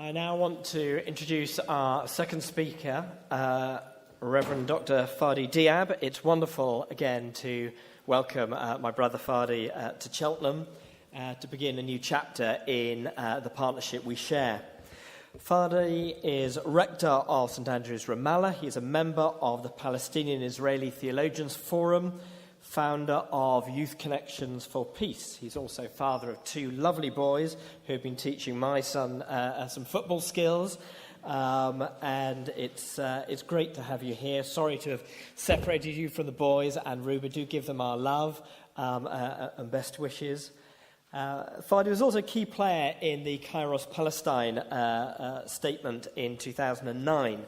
I now want to introduce our second speaker, Rev Dr Fadi Diab. It's wonderful again to welcome my brother Fadi to Cheltenham to begin a new chapter in the partnership we share. Fadi is Rector of St Andrew's Ramallah. He's a member of the Palestinian Israeli Theologians Forum, founder of Youth Connections for Peace. He's also father of two lovely boys who have been teaching my son some football skills. And it's great to have you here. Sorry to have separated you from the boys, and Ruba, do give them our love and best wishes. Fadi was also a key player in the Kairos Palestine statement in 2009.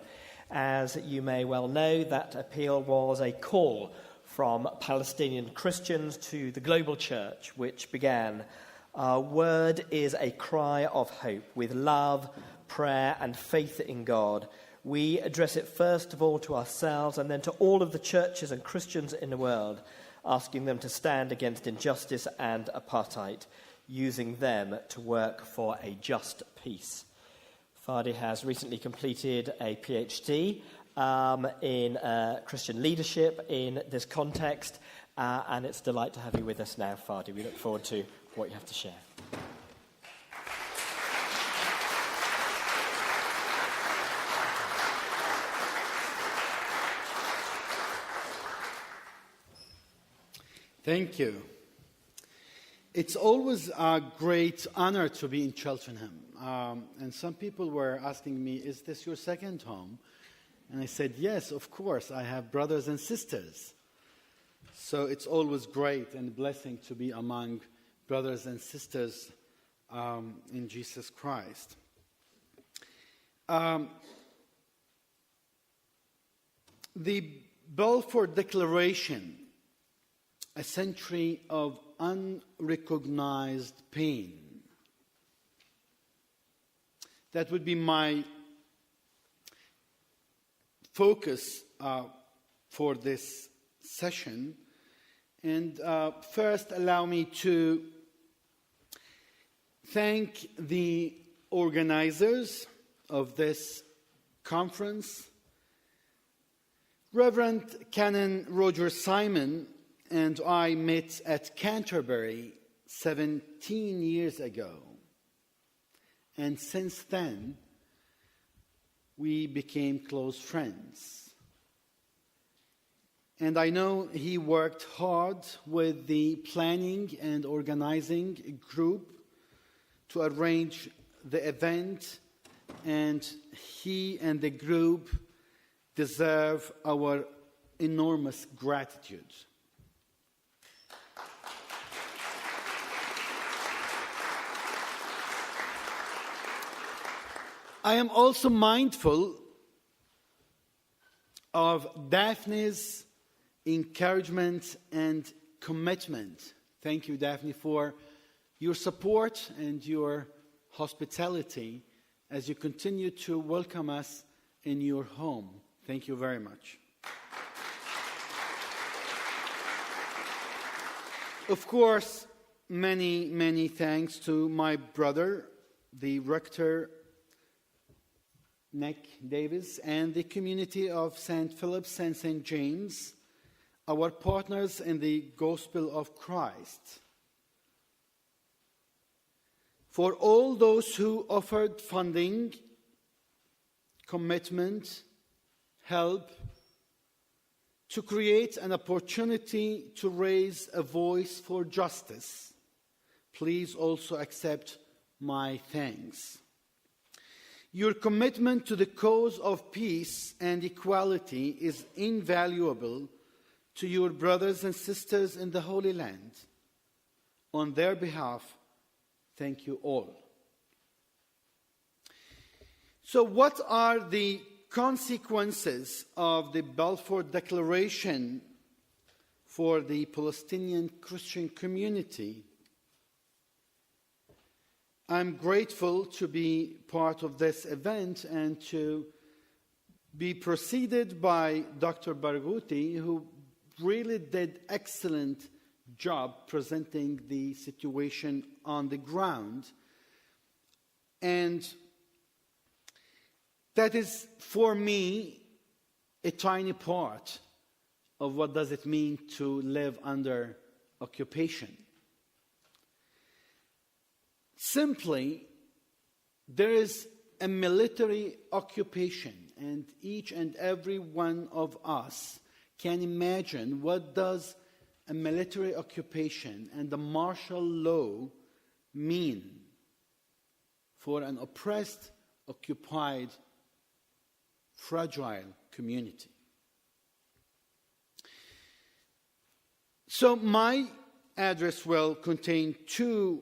As you may well know, that appeal was a call from Palestinian Christians to the global church, which began, "Our word is a cry of hope. With love, prayer and faith in God, we address it first of all to ourselves and then to all of the churches and Christians in the world, asking them to stand against injustice and apartheid, using them to work for a just peace." Fadi has recently completed a PhD in Christian leadership in this context, and it's a delight to have you with us now, Fadi. We look forward to what you have to share. Thank you. It's always a great honor to be in Cheltenham. And some people were asking me, is this your second home? And I said, yes, of course. I have brothers and sisters. So it's always great and a blessing to be among brothers and sisters in Jesus Christ. The Balfour Declaration, a century of unrecognized pain. That would be my focus for this session. And first, allow me to thank the organizers of this conference. Reverend Canon Roger Simon and I met at Canterbury 17 years ago. And since then, we became close friends. And I know he worked hard with the planning and organizing group to arrange the event, and he and the group deserve our enormous gratitude. I am also mindful of Daphne's encouragement and commitment. Thank you, Daphne, for your support and your hospitality as you continue to welcome us in your home. Thank you very much. Of course, many, many thanks to my brother, the Rector Nick Davis, and the community of St. Philip's and St. James, our partners in the Gospel of Christ. For all those who offered funding, commitment, help, to create an opportunity to raise a voice for justice, please also accept my thanks. Your commitment to the cause of peace and equality is invaluable to your brothers and sisters in the Holy Land. On their behalf, thank you all. So what are the consequences of the Balfour Declaration for the Palestinian Christian community? I'm grateful to be part of this event and to be preceded by Dr. Barghouti, who really did excellent job presenting the situation on the ground. And That is, for me, a tiny part of what does it mean to live under occupation. Simply, there is a military occupation, and each and every one of us can imagine what does a military occupation and the martial law mean for an oppressed, occupied, fragile community. So my address will contain two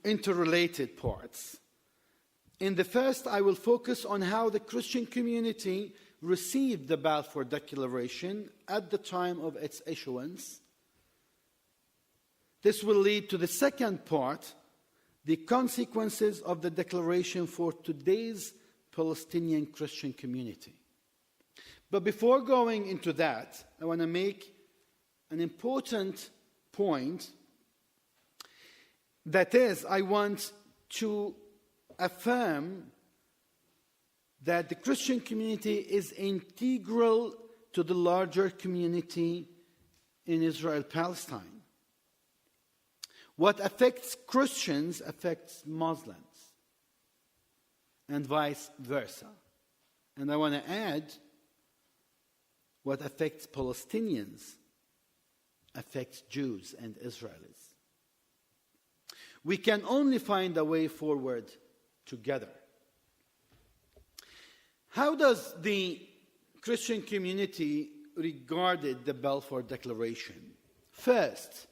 interrelated parts. In the first, I will focus on how the Christian community received the Balfour Declaration at the time of its issuance. This will lead to the second part, the consequences of the declaration for today's Palestinian Christian community. But before going into that, I want to make an important point. That is, I want to affirm that the Christian community is integral to the larger community in Israel-Palestine. What affects Christians affects Muslims, and vice versa. And I want to add, what affects Palestinians affects Jews and Israelis. We can only find a way forward together. How does the Christian community regarded the Balfour Declaration? First,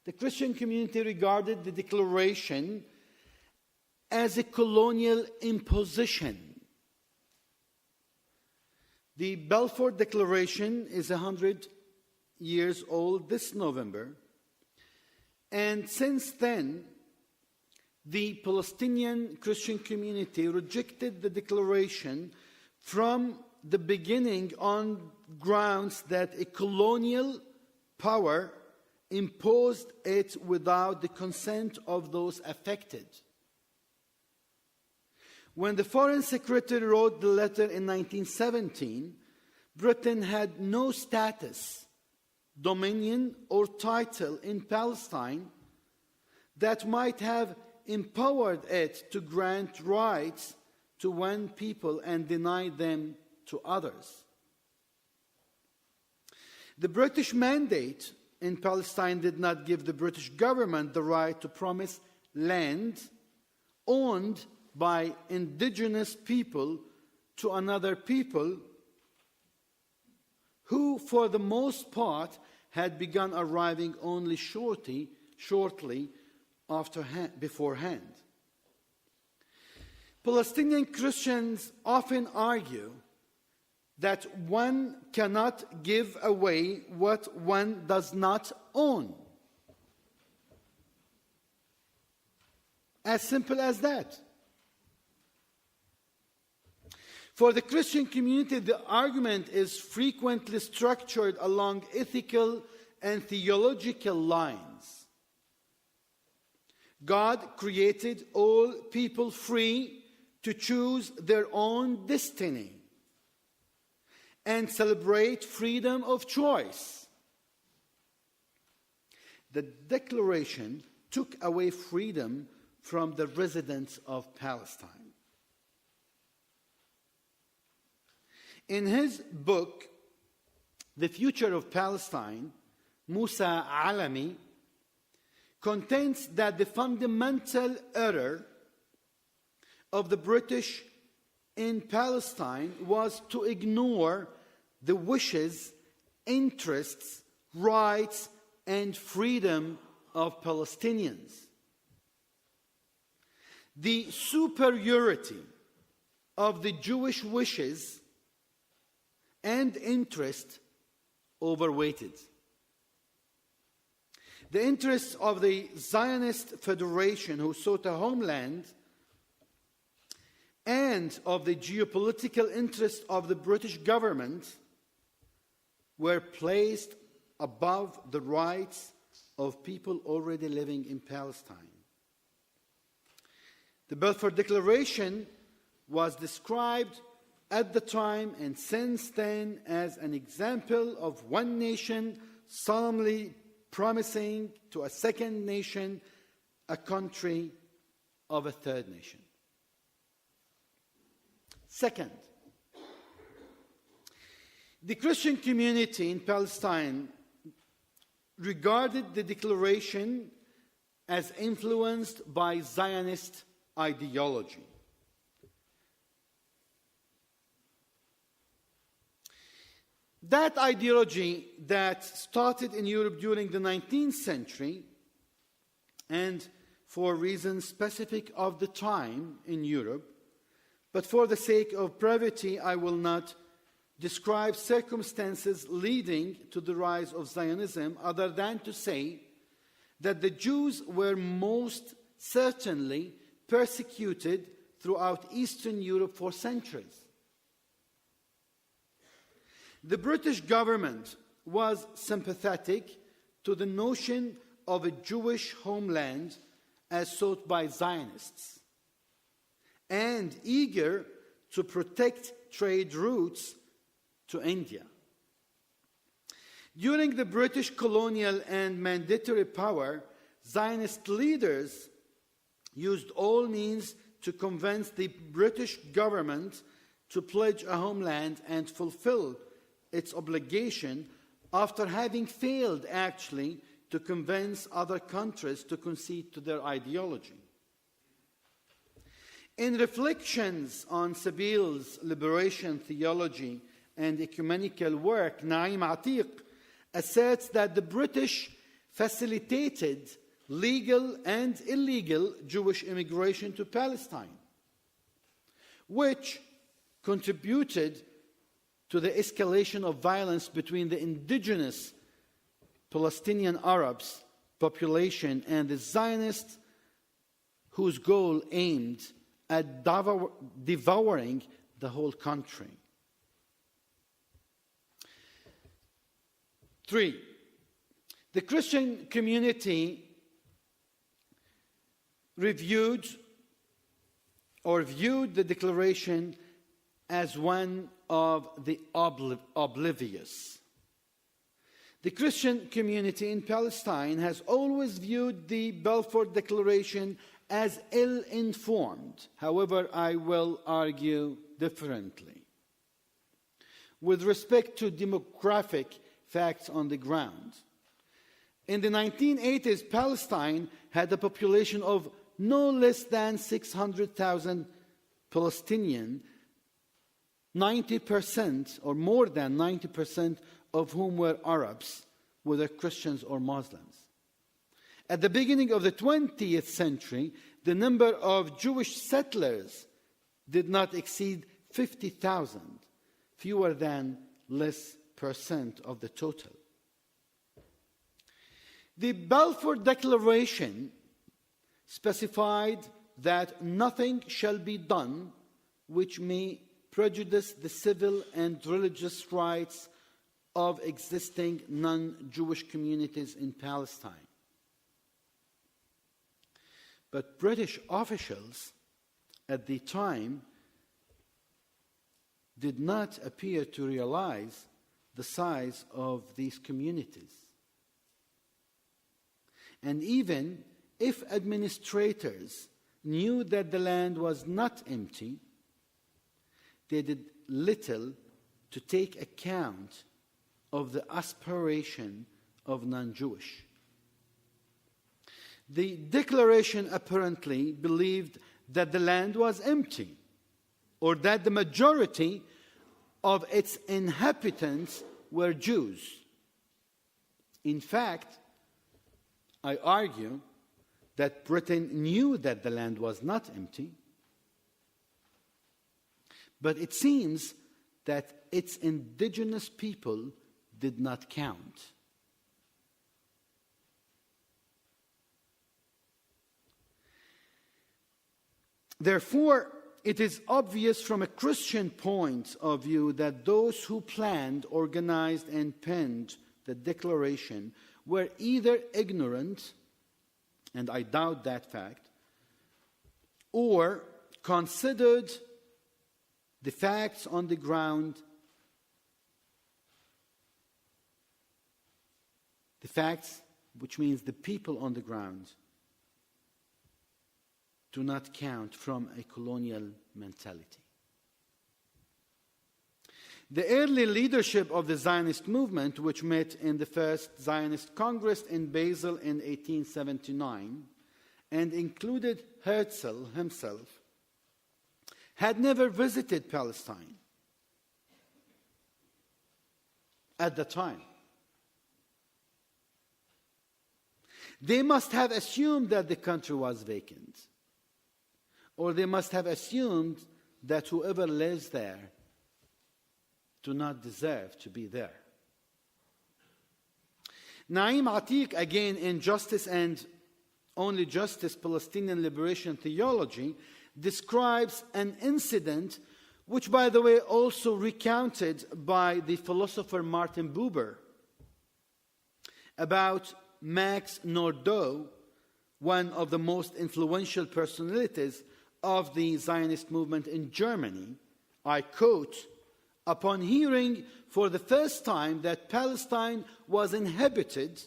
the Christian community regarded the declaration as a colonial imposition. The Balfour Declaration is 100 years old this November, and since then, the Palestinian Christian community rejected the declaration from the beginning on grounds that a colonial power imposed it without the consent of those affected. When the Foreign Secretary wrote the letter in 1917, Britain had no status, dominion, or title in Palestine that might have empowered it to grant rights to one people and deny them to others. The British mandate in Palestine did not give the British government the right to promise land owned by indigenous people to another people who, for the most part, had begun arriving only shortly beforehand. Palestinian Christians often argue that one cannot give away what one does not own. As simple as that. For the Christian community, the argument is frequently structured along ethical and theological lines. God created all people free to choose their own destiny and celebrate freedom of choice. The declaration took away freedom from the residents of Palestine. In his book, The Future of Palestine, Musa Alami contains that the fundamental error of the British in Palestine was to ignore the wishes, interests, rights, and freedom of Palestinians. The superiority of the Jewish wishes and interest overweighted. The interests of the Zionist Federation, who sought a homeland, and of the geopolitical interests of the British government were placed above the rights of people already living in Palestine. The Balfour Declaration was described at the time and since then as an example of one nation solemnly promising to a second nation a country of a third nation. Second, the Christian community in Palestine regarded the declaration as influenced by Zionist ideology. That ideology that started in Europe during the 19th century, and for reasons specific of the time in Europe, but for the sake of brevity, I will not describe circumstances leading to the rise of Zionism, other than to say that the Jews were most certainly persecuted throughout Eastern Europe for centuries. The British government was sympathetic to the notion of a Jewish homeland as sought by Zionists, and eager to protect trade routes to India. During the British colonial and mandatory power, Zionist leaders used all means to convince the British government to pledge a homeland and fulfill its obligation, after having failed actually to convince other countries to concede to their ideology. In Reflections on Sabil's Liberation Theology and Ecumenical Work, Naim Atiq asserts that the British facilitated legal and illegal Jewish immigration to Palestine, which contributed to the escalation of violence between the indigenous Palestinian Arabs population and the Zionists, whose goal aimed at devouring the whole country. 3. The Christian community viewed the declaration as one of the oblivious. The Christian community in Palestine has always viewed the Balfour Declaration as ill-informed. However, I will argue differently. With respect to demographic facts on the ground, in the 1980s, Palestine had a population of no less than 600,000 Palestinians, 90% or more than 90% of whom were Arabs, whether Christians or Muslims. At the beginning of the 20th century, the number of Jewish settlers did not exceed 50,000, fewer than less percent of the total. The Balfour Declaration specified that nothing shall be done which may prejudice the civil and religious rights of existing non-Jewish communities in Palestine. But British officials at the time did not appear to realize the size of these communities. And even if administrators knew that the land was not empty, they did little to take account of the aspiration of non-Jewish. The declaration apparently believed that the land was empty, or that the majority of its inhabitants were Jews. In fact, I argue that Britain knew that the land was not empty, but it seems that its indigenous people did not count. Therefore, it is obvious from a Christian point of view that those who planned, organized, and penned the declaration were either ignorant, and I doubt that fact, or considered The facts on the ground, the facts, which means the people on the ground, do not count from a colonial mentality. The early leadership of the Zionist movement, which met in the First Zionist Congress in Basel in 1879 and included Herzl himself, had never visited Palestine at the time. They must have assumed that the country was vacant, or they must have assumed that whoever lives there do not deserve to be there. Naim Atiq, again in Justice and Only Justice, Palestinian Liberation Theology, describes an incident which, by the way, also recounted by the philosopher Martin Buber, about Max Nordau, one of the most influential personalities of the Zionist movement in Germany. I quote, "Upon hearing for the first time that Palestine was inhabited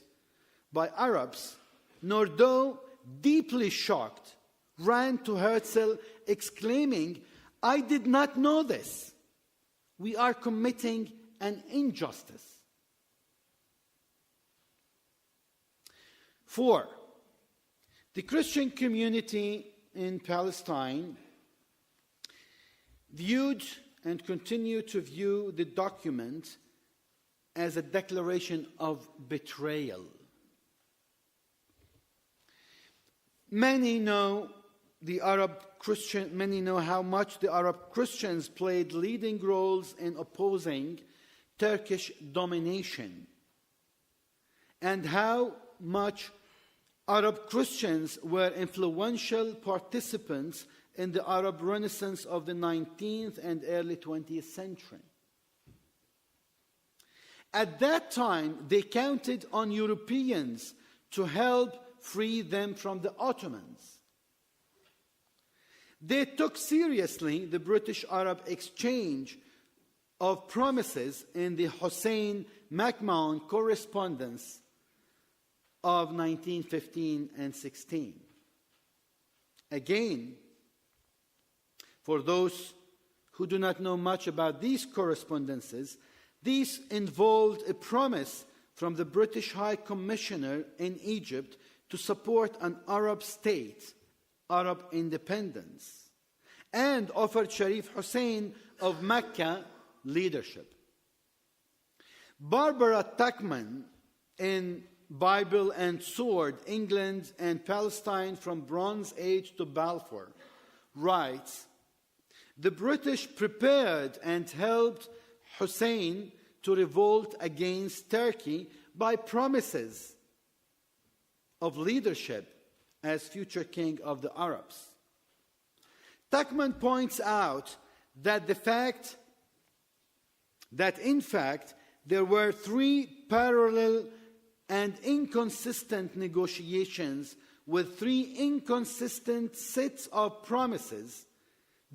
by Arabs, Nordau, deeply shocked, ran to Herzl exclaiming, 'I did not know this. We are committing an injustice.'" 4. The Christian community in Palestine viewed and continue to view the document as a declaration of betrayal. Many know how much the Arab Christians played leading roles in opposing Turkish domination, and how much Arab Christians were influential participants in the Arab Renaissance of the 19th and early 20th century. At that time, they counted on Europeans to help free them from the Ottomans. They took seriously the British-Arab exchange of promises in the Hussein-MacMahon correspondence of 1915 and 16. Again, for those who do not know much about these correspondences, these involved a promise from the British High Commissioner in Egypt to support an Arab state, Arab independence, and offered Sharif Hussein of Mecca leadership. Barbara Tuchman, in Bible and Sword, England and Palestine from Bronze Age to Balfour, writes, "The British prepared and helped Hussein to revolt against Turkey by promises of leadership as future king of the Arabs." Tuchman points out that in fact there were three parallel and inconsistent negotiations with three inconsistent sets of promises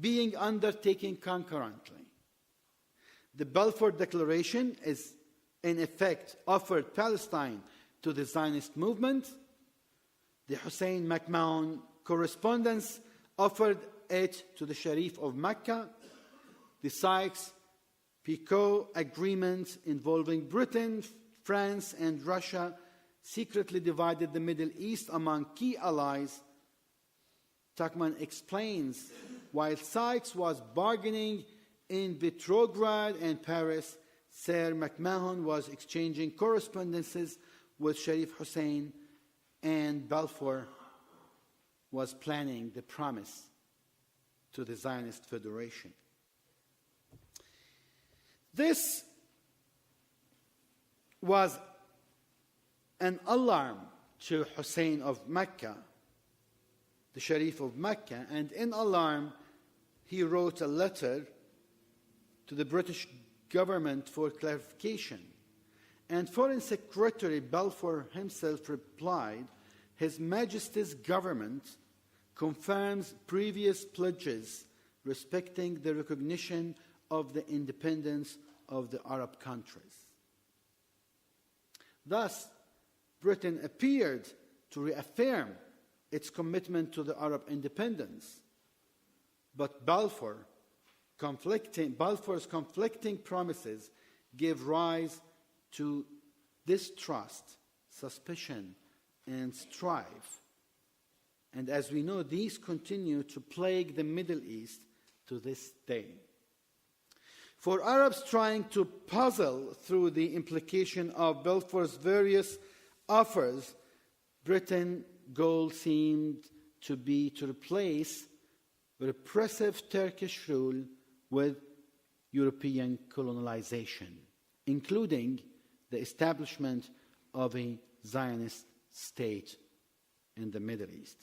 being undertaken concurrently. The Balfour Declaration is, in effect, offered Palestine to the Zionist movement. The Hussein-MacMahon correspondence offered it to the Sharif of Mecca. The Sykes-Picot agreement involving Britain, France, and Russia secretly divided the Middle East among key allies. Tuchman explains, while Sykes was bargaining in Petrograd and Paris, Sir MacMahon was exchanging correspondences with Sharif Hussein, and Balfour was planning the promise to the Zionist Federation. This was an alarm to Hussein of Mecca, the Sharif of Mecca, and in alarm he wrote a letter to the British government for clarification. And Foreign Secretary Balfour himself replied, "His Majesty's government confirms previous pledges respecting the recognition of the independence of the Arab countries. Thus, Britain appeared to reaffirm its commitment to the Arab independence, but Balfour's conflicting promises gave rise to distrust, suspicion, and strife. And as we know, these continue to plague the Middle East to this day. For Arabs trying to puzzle through the implication of Balfour's various offers, Britain's goal seemed to be to replace repressive Turkish rule with European colonization, including the establishment of a Zionist state in the Middle East.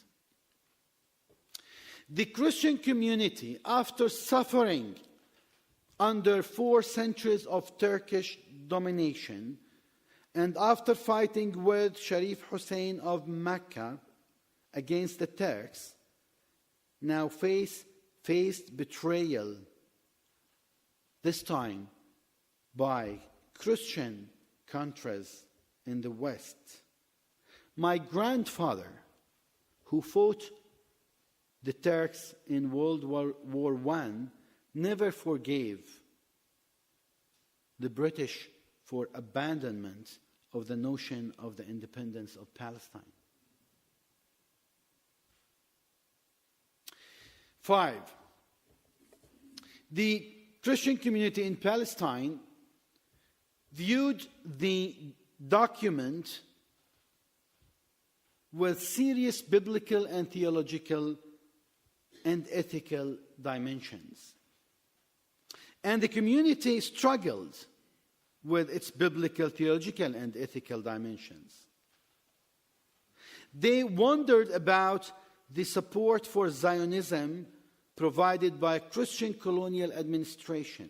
The Christian community, after suffering under 4 centuries of Turkish domination, and after fighting with Sharif Hussein of Mecca against the Turks, now faced betrayal, this time by Christian countries in the West. My grandfather, who fought the Turks in World War I, never forgave the British for abandonment of the notion of the independence of Palestine. 5. The Christian community in Palestine viewed the document with serious biblical and theological and ethical dimensions. And the community struggled with its biblical, theological, and ethical dimensions. They wondered about the support for Zionism provided by Christian colonial administration,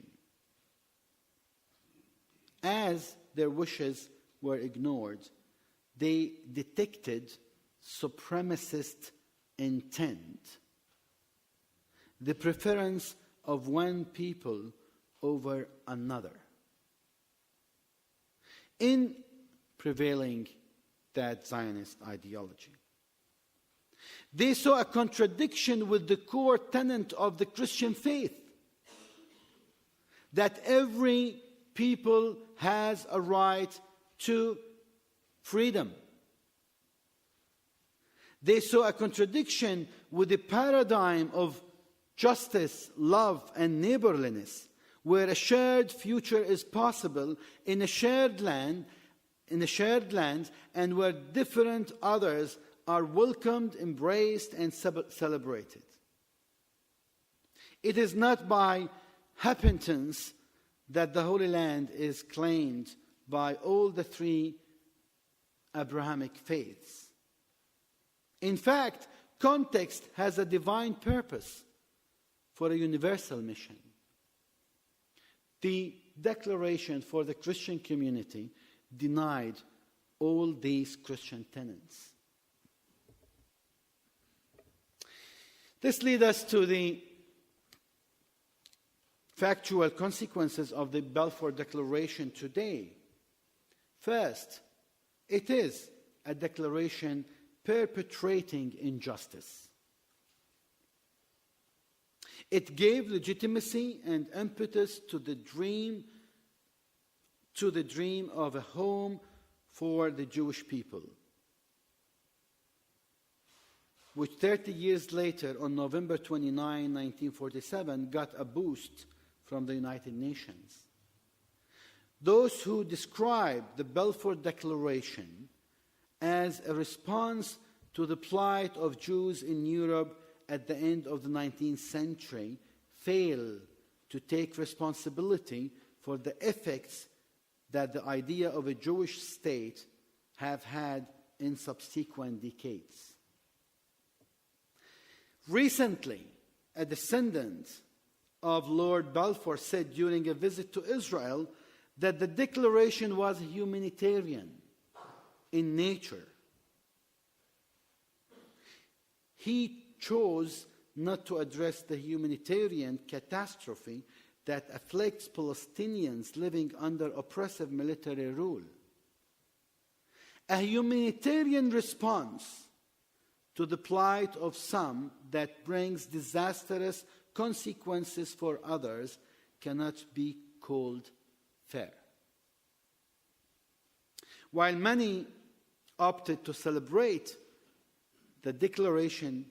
as their wishes were ignored. They detected supremacist intent, the preference of one people over another, in prevailing that Zionist ideology. They saw a contradiction with the core tenet of the Christian faith, that every people has a right to freedom. They saw a contradiction with the paradigm of justice, love, and neighborliness, where a shared future is possible in a shared land, and where different others are welcomed, embraced, and celebrated. It is not by happenstance that the Holy Land is claimed by all the 3 Abrahamic faiths. In fact, context has a divine purpose for a universal mission. The Declaration for the Christian community denied all these Christian tenets. This leads us to the factual consequences of the Balfour Declaration today. First, it is a declaration perpetrating injustice. It gave legitimacy and impetus to the dream of a home for the Jewish people, which 30 years later, on November 29, 1947, got a boost from the United Nations. Those who describe the Balfour Declaration as a response to the plight of Jews in Europe at the end of the 19th century fail to take responsibility for the effects that the idea of a Jewish state have had in subsequent decades. Recently, a descendant of Lord Balfour said during a visit to Israel that the declaration was humanitarian in nature. He chose not to address the humanitarian catastrophe that afflicts Palestinians living under oppressive military rule. A humanitarian response to the plight of some that brings disastrous consequences for others cannot be called fair. While many opted to celebrate the declaration,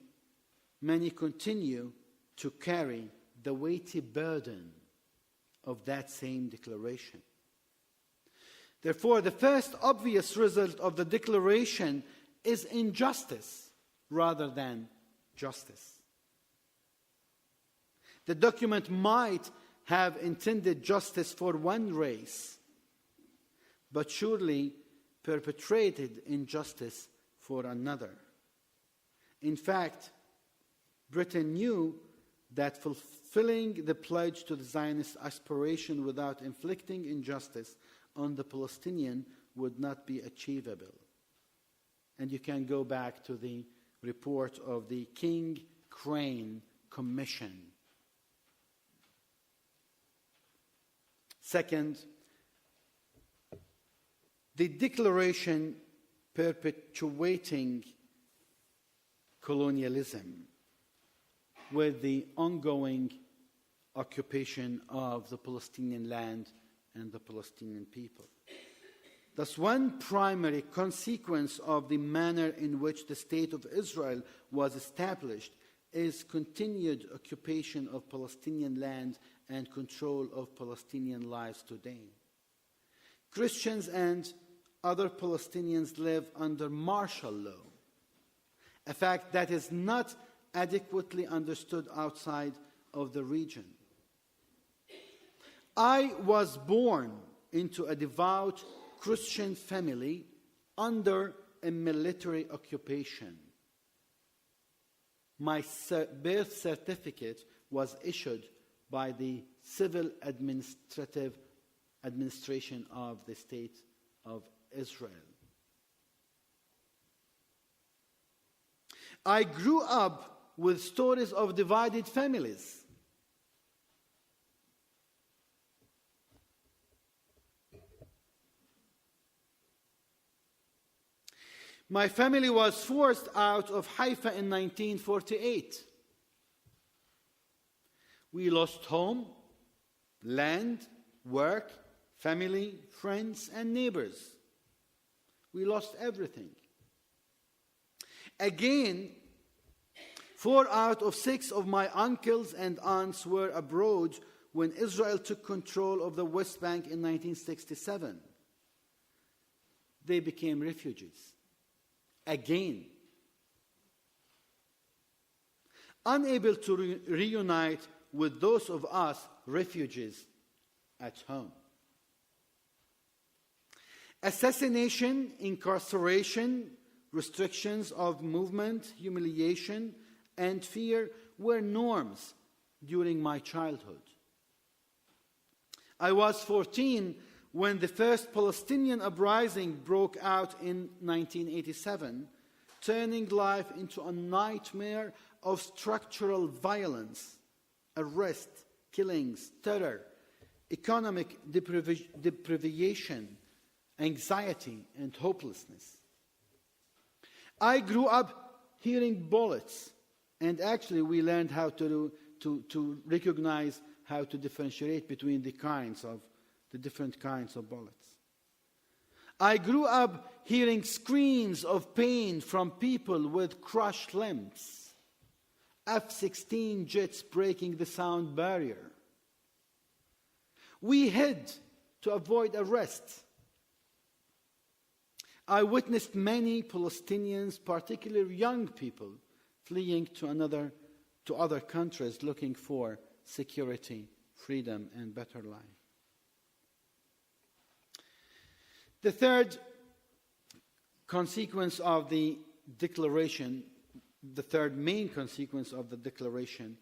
many continue to carry the weighty burden of that same declaration. Therefore, the first obvious result of the declaration is injustice rather than justice. The document might have intended justice for one race, but surely perpetrated injustice for another. In fact, Britain knew that fulfilling the pledge to the Zionist aspiration without inflicting injustice on the Palestinian would not be achievable. And you can go back to the report of the King Crane Commission. Second, the declaration perpetuating colonialism with the ongoing occupation of the Palestinian land and the Palestinian people. Thus, one primary consequence of the manner in which the State of Israel was established is continued occupation of Palestinian land and control of Palestinian lives today. Christians and other Palestinians live under martial law, a fact that is not adequately understood outside of the region. I was born into a devout Christian family under a military occupation. My birth certificate was issued by the civil administration of the State of Israel. I grew up with stories of divided families. My family was forced out of Haifa in 1948. We lost home, land, work, family, friends, and neighbors. We lost everything. Again, 4 out of 6 of my uncles and aunts were abroad when Israel took control of the West Bank in 1967. They became refugees. Again. Unable to reunite with those of us refugees at home. Assassination, incarceration, restrictions of movement, humiliation, and fear were norms during my childhood. I was 14 when the first Palestinian uprising broke out in 1987, turning life into a nightmare of structural violence, arrest, killings, terror, economic deprivation, anxiety, and hopelessness. I grew up hearing bullets, and actually we learned how to recognize, how to differentiate between the different kinds of bullets. I grew up hearing screams of pain from people with crushed limbs, F-16 jets breaking the sound barrier. We hid to avoid arrest. I witnessed many Palestinians, particularly young people, fleeing to other countries looking for security, freedom, and better life. The third consequence of the declaration, the third main consequence of the declaration,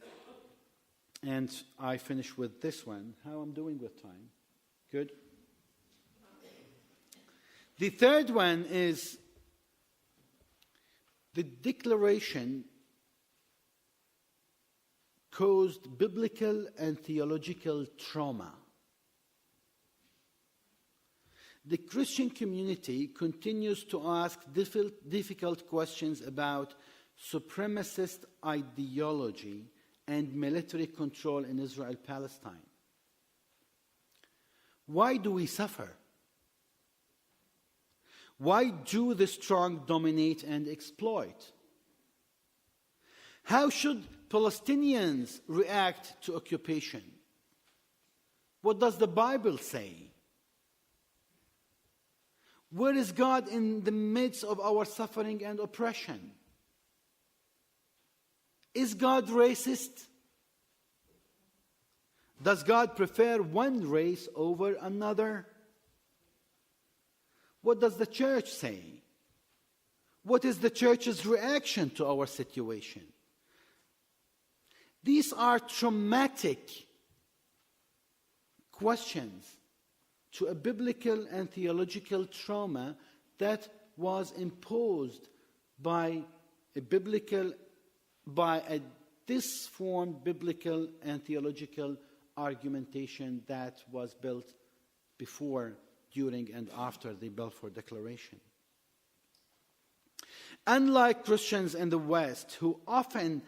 and I finish with this one. How I'm doing with time? Good? The third one is the declaration caused biblical and theological trauma. The Christian community continues to ask difficult questions about supremacist ideology and military control in Israel-Palestine. Why do we suffer? Why do the strong dominate and exploit? How should Palestinians react to occupation? What does the Bible say? Where is God in the midst of our suffering and oppression? Is God racist? Does God prefer one race over another? What does the church say? What is the church's reaction to our situation? These are traumatic questions to a biblical and theological trauma that was imposed by a disformed biblical and theological argumentation that was built before, during, and after the Balfour Declaration. Unlike Christians in the West, who often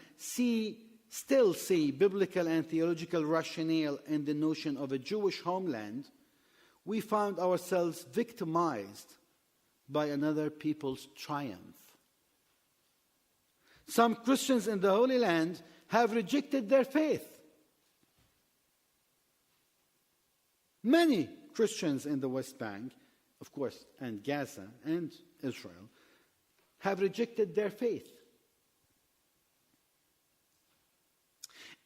still see biblical and theological rationale in the notion of a Jewish homeland, we found ourselves victimized by another people's triumph. Some Christians in the Holy Land have rejected their faith. Many Christians in the West Bank, of course, and Gaza and Israel, have rejected their faith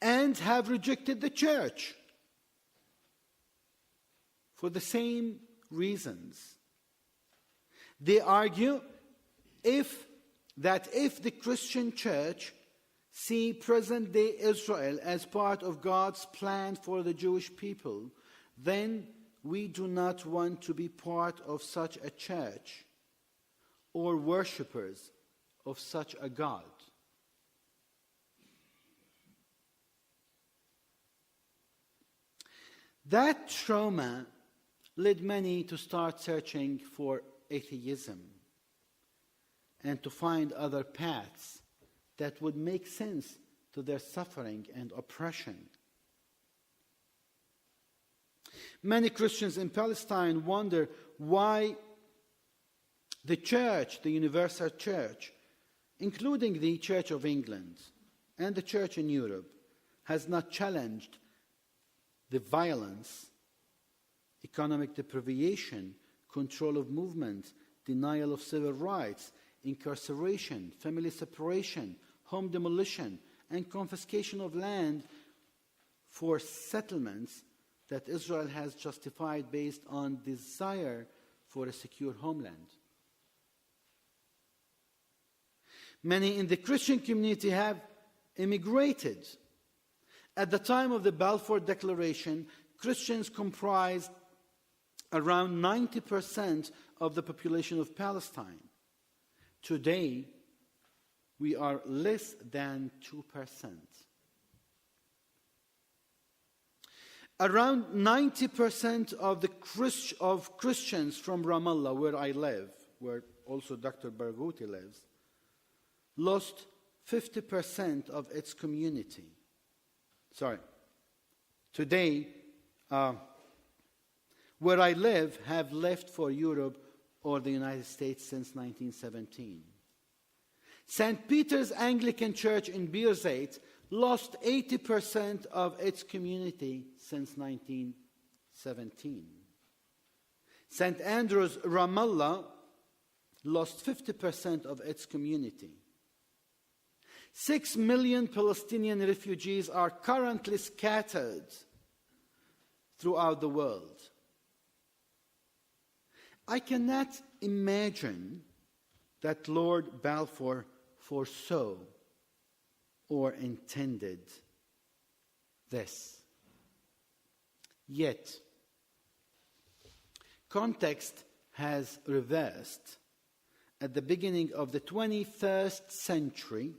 and have rejected the church for the same reasons. They argue that if the Christian church see present-day Israel as part of God's plan for the Jewish people, then we do not want to be part of such a church or worshippers of such a God. That trauma led many to start searching for atheism and to find other paths that would make sense to their suffering and oppression. Many Christians in Palestine wonder why the church, the universal church, including the Church of England and the church in Europe, has not challenged the violence, economic deprivation, control of movement, denial of civil rights, incarceration, family separation, home demolition, and confiscation of land for settlements that Israel has justified based on desire for a secure homeland. Many in the Christian community have immigrated. At the time of the Balfour Declaration, Christians comprised around 90% of the population of Palestine. Today, we are less than 2%. Around 90% of Christians from Ramallah, where I live, where also Dr. Barghouti lives, lost 50% of its community. Today, where I live, have left for Europe or the United States since 1917. St. Peter's Anglican Church in Birzeit lost 80% of its community since 1917. St. Andrew's Ramallah lost 50% of its community. 6 million Palestinian refugees are currently scattered throughout the world. I cannot imagine that Lord Balfour foresaw or intended this. Yet, context has reversed. At the beginning of the 21st century,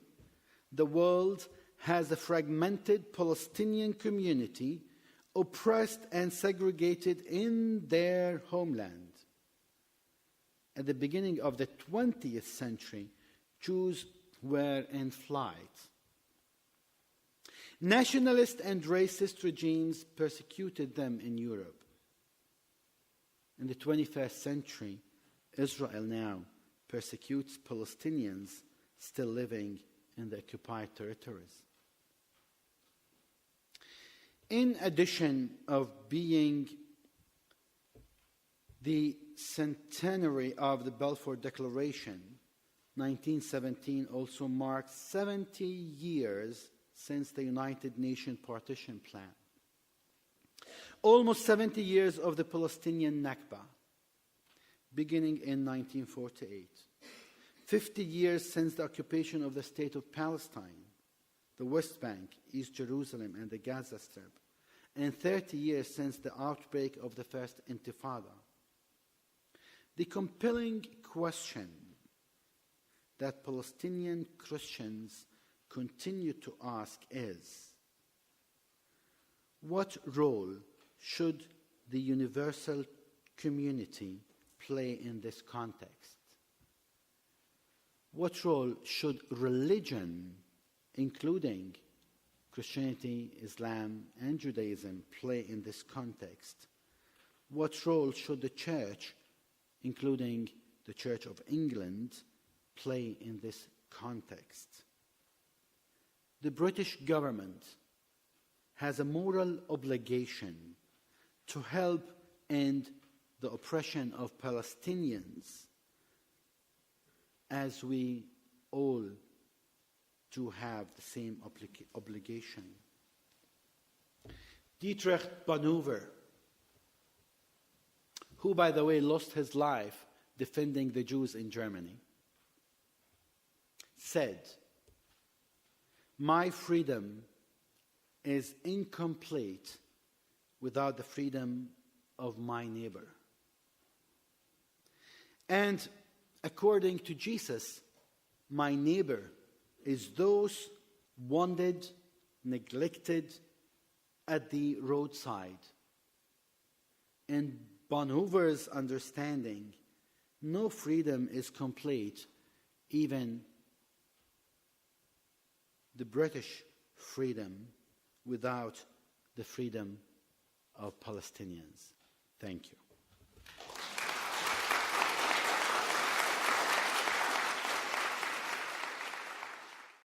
the world has a fragmented Palestinian community oppressed and segregated in their homeland. At the beginning of the 20th century, Jews were in flight. Nationalist and racist regimes persecuted them in Europe. In the 21st century, Israel now persecutes Palestinians still living in the occupied territories. In addition of being the centenary of the Balfour Declaration, 1917 also marks 70 years since the United Nations Partition Plan. Almost 70 years of the Palestinian Nakba, beginning in 1948. 50 years since the occupation of the State of Palestine, the West Bank, East Jerusalem, and the Gaza Strip, and 30 years since the outbreak of the First Intifada. The compelling question that Palestinian Christians continue to ask is, what role should the universal community play in this context? What role should religion, including Christianity, Islam, and Judaism, play in this context? What role should the Church, including the Church of England, play in this context? The British government has a moral obligation to help end the oppression of Palestinians, as we all do have the same obligation. Dietrich Bonhoeffer, who, by the way, lost his life defending the Jews in Germany, said, "My freedom is incomplete without the freedom of my neighbor." And according to Jesus, my neighbor is those wounded, neglected at the roadside. In Bonhoeffer's understanding, no freedom is complete, even the British freedom, without the freedom of Palestinians. Thank you.